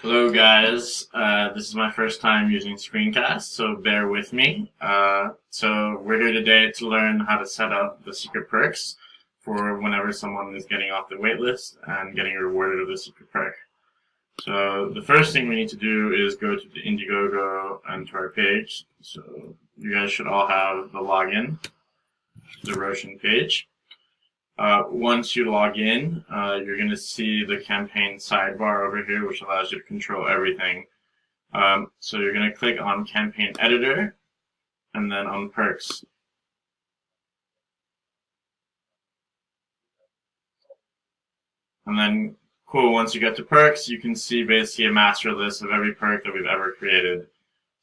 Hello guys, this is my first time using Screencast, so bear with me. So we're here today to learn how to set up the secret perks for whenever someone is getting off the waitlist and getting rewarded with a secret perk. So the first thing we need to do is go to the Indiegogo and to our page. So you guys should all have the login to the Roshan page. Once you log in, you're going to see the campaign sidebar over here, which allows you to control everything. So you're going to click on Campaign Editor, and then on Perks. And then, cool, once you get to Perks, you can see basically a master list of every perk that we've ever created.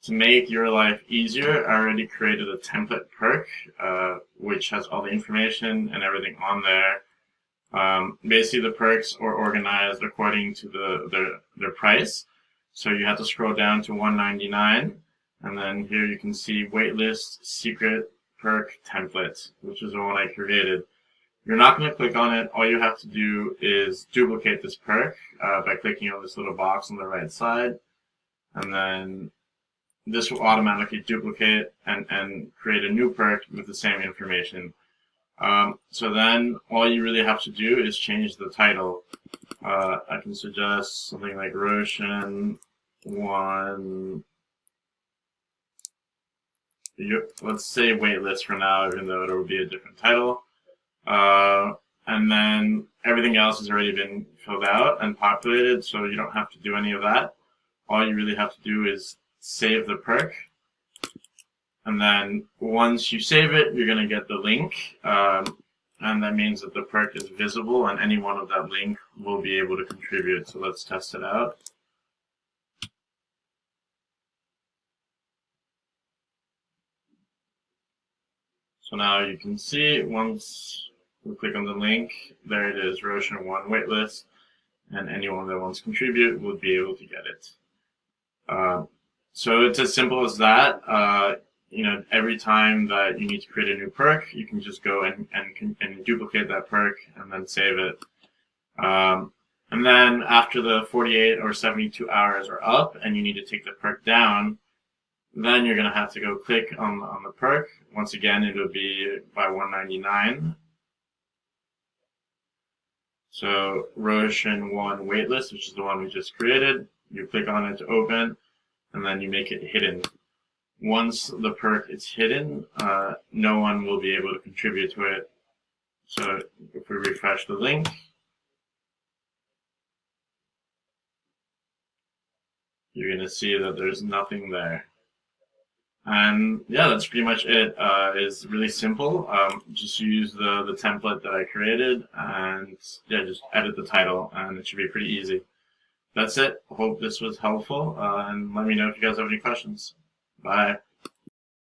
To make your life easier, I already created a template perk, which has all the information and everything on there. Basically, the perks are organized according to their price. So you have to scroll down to $1.99, and then here you can see waitlist secret perk template, which is the one I created. You're not going to click on it. All you have to do is duplicate this perk by clicking on this little box on the right side, and then this will automatically duplicate and create a new perk with the same information. So then all you really have to do is change the title. I can suggest something like Roshan 1. Let's say waitlist for now, even though it will be a different title. And then everything else has already been filled out and populated, so you don't have to do any of that. All you really have to do is save the perk. And then once you save it, you're going to get the link. And that means that the perk is visible, and anyone of that link will be able to contribute. So let's test it out. So now you can see, once we click on the link, there it is, Roshan 1 waitlist, and anyone that wants to contribute will be able to get it. So it's as simple as that. Every time that you need to create a new perk, you can just go and duplicate that perk and then save it. And then after the 48 or 72 hours are up and you need to take the perk down, then you're going to have to go click on the perk. Once again, it will be by $1.99. So Roshan 1 waitlist, which is the one we just created. You click on it to open, and then you make it hidden. Once the perk is hidden, no one will be able to contribute to it. So if we refresh the link, you're going to see that there's nothing there. And yeah, that's pretty much it. It's really simple. Just use the template that I created, and yeah, just edit the title, and it should be pretty easy. That's it. Hope this was helpful, and let me know if you guys have any questions. Bye.